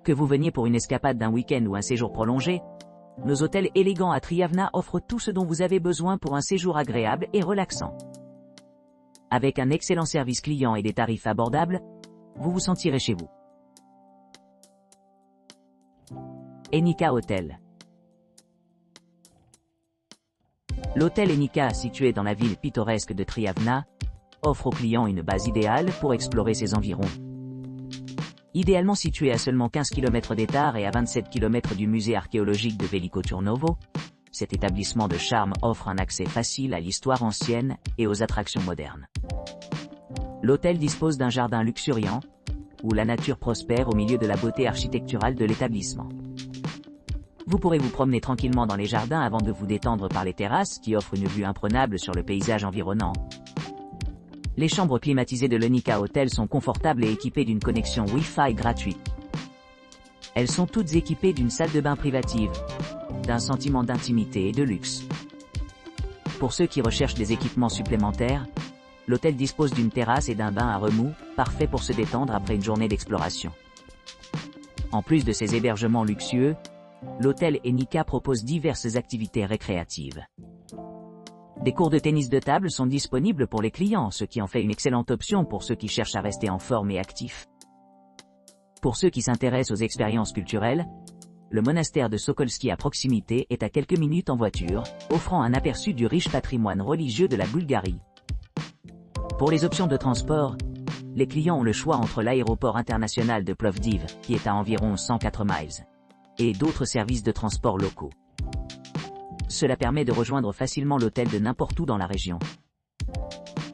Que vous veniez pour une escapade d'un week-end ou un séjour prolongé, nos hôtels élégants à Triavna offrent tout ce dont vous avez besoin pour un séjour agréable et relaxant. Avec un excellent service client et des tarifs abordables, vous vous sentirez chez vous. Enica Hotel. L'hôtel Enica, situé dans la ville pittoresque de Triavna, offre aux clients une base idéale pour explorer ses environs. Idéalement situé à seulement 15 km d'Etar et à 27 km du musée archéologique de Veliko Turnovo, cet établissement de charme offre un accès facile à l'histoire ancienne et aux attractions modernes. L'hôtel dispose d'un jardin luxuriant, où la nature prospère au milieu de la beauté architecturale de l'établissement. Vous pourrez vous promener tranquillement dans les jardins avant de vous détendre par les terrasses qui offrent une vue imprenable sur le paysage environnant. Les chambres climatisées de l'Enica Hotel sont confortables et équipées d'une connexion Wi-Fi gratuite. Elles sont toutes équipées d'une salle de bain privative, d'un sentiment d'intimité et de luxe. Pour ceux qui recherchent des équipements supplémentaires, l'hôtel dispose d'une terrasse et d'un bain à remous, parfait pour se détendre après une journée d'exploration. En plus de ces hébergements luxueux, l'hôtel Enica propose diverses activités récréatives. Des cours de tennis de table sont disponibles pour les clients, ce qui en fait une excellente option pour ceux qui cherchent à rester en forme et actifs. Pour ceux qui s'intéressent aux expériences culturelles, le monastère de Sokolski à proximité est à quelques minutes en voiture, offrant un aperçu du riche patrimoine religieux de la Bulgarie. Pour les options de transport, les clients ont le choix entre l'aéroport international de Plovdiv, qui est à environ 104 miles, et d'autres services de transport locaux. Cela permet de rejoindre facilement l'hôtel de n'importe où dans la région.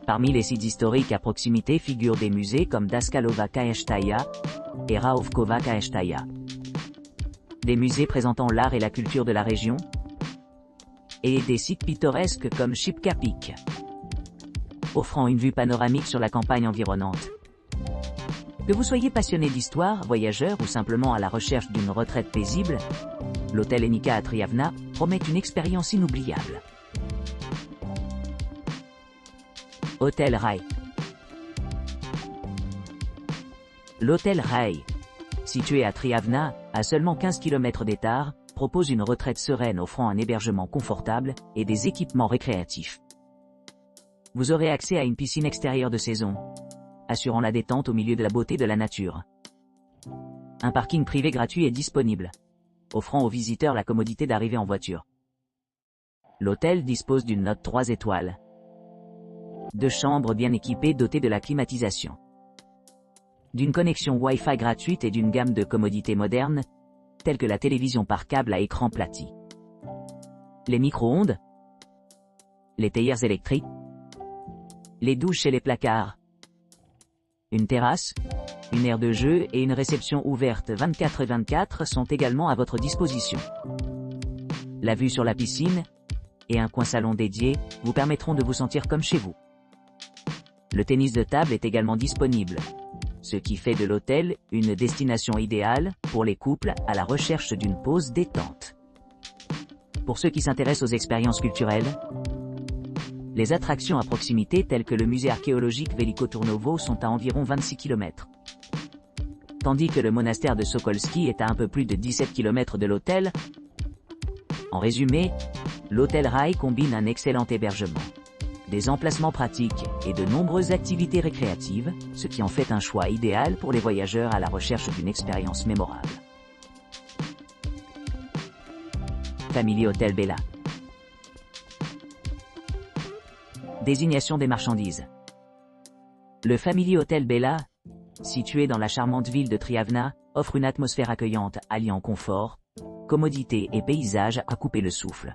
Parmi les sites historiques à proximité figurent des musées comme Daskalova Kaeshtaya et Raovkova Kaeshtaya. Des musées présentant l'art et la culture de la région, et des sites pittoresques comme Shipka Peak, offrant une vue panoramique sur la campagne environnante. Que vous soyez passionné d'histoire, voyageur ou simplement à la recherche d'une retraite paisible, l'hôtel Enica à Triavna promet une expérience inoubliable. Hôtel Rai. L'hôtel Rai, situé à Triavna, à seulement 15 km d'Etar, propose une retraite sereine offrant un hébergement confortable et des équipements récréatifs. Vous aurez accès à une piscine extérieure de saison, assurant la détente au milieu de la beauté de la nature. Un parking privé gratuit est disponible, offrant aux visiteurs la commodité d'arriver en voiture. L'hôtel dispose d'une note 3 étoiles. 2 chambres bien équipées dotées de la climatisation, d'une connexion Wi-Fi gratuite et d'une gamme de commodités modernes, telles que la télévision par câble à écran plati, les micro-ondes, les théières électriques, les douches et les placards, une terrasse, une aire de jeu et une réception ouverte 24/24 sont également à votre disposition. La vue sur la piscine et un coin salon dédié vous permettront de vous sentir comme chez vous. Le tennis de table est également disponible, ce qui fait de l'hôtel une destination idéale pour les couples à la recherche d'une pause détente. Pour ceux qui s'intéressent aux expériences culturelles, les attractions à proximité telles que le musée archéologique Veliko Turnovo sont à environ 26 km. Tandis que le monastère de Sokolski est à un peu plus de 17 km de l'hôtel. En résumé, l'hôtel Rai combine un excellent hébergement, des emplacements pratiques et de nombreuses activités récréatives, ce qui en fait un choix idéal pour les voyageurs à la recherche d'une expérience mémorable. Family Hotel Bella. Désignation des marchandises. Le Family Hotel Bella, situé dans la charmante ville de Triavna, offre une atmosphère accueillante alliant confort, commodité et paysage à couper le souffle.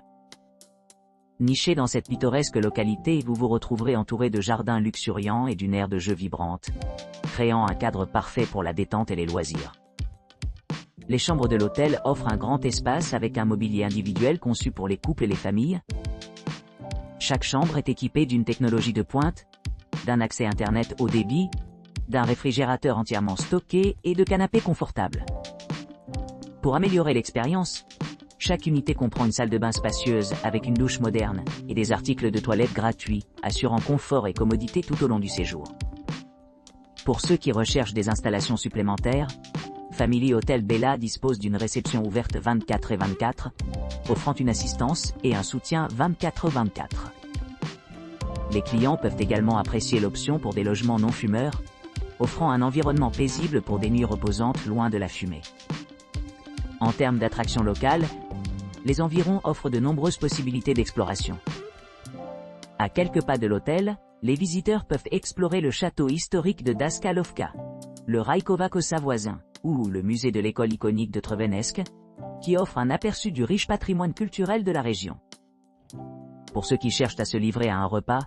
Niché dans cette pittoresque localité, vous vous retrouverez entouré de jardins luxuriants et d'une aire de jeu vibrante, créant un cadre parfait pour la détente et les loisirs. Les chambres de l'hôtel offrent un grand espace avec un mobilier individuel conçu pour les couples et les familles. Chaque chambre est équipée d'une technologie de pointe, d'un accès Internet haut débit, d'un réfrigérateur entièrement stocké et de canapés confortables. Pour améliorer l'expérience, chaque unité comprend une salle de bain spacieuse avec une douche moderne et des articles de toilette gratuits, assurant confort et commodité tout au long du séjour. Pour ceux qui recherchent des installations supplémentaires, Family Hotel Bella dispose d'une réception ouverte 24/24, offrant une assistance et un soutien 24/24. Les clients peuvent également apprécier l'option pour des logements non fumeurs, offrant un environnement paisible pour des nuits reposantes loin de la fumée. En termes d'attractions locales, les environs offrent de nombreuses possibilités d'exploration. À quelques pas de l'hôtel, les visiteurs peuvent explorer le château historique de Daskalovka, le Rajkova Kosa voisin, ou le musée de l'école iconique de Trevenesque, qui offre un aperçu du riche patrimoine culturel de la région. Pour ceux qui cherchent à se livrer à un repas,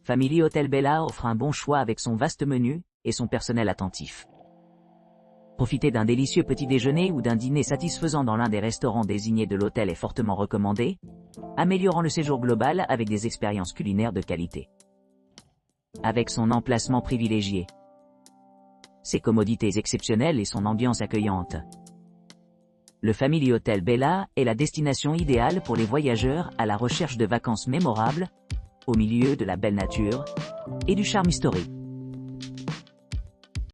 Family Hotel Bella offre un bon choix avec son vaste menu et son personnel attentif. Profiter d'un délicieux petit déjeuner ou d'un dîner satisfaisant dans l'un des restaurants désignés de l'hôtel est fortement recommandé, améliorant le séjour global avec des expériences culinaires de qualité. Avec son emplacement privilégié, ses commodités exceptionnelles et son ambiance accueillante, le Family Hotel Bella est la destination idéale pour les voyageurs à la recherche de vacances mémorables, au milieu de la belle nature et du charme historique.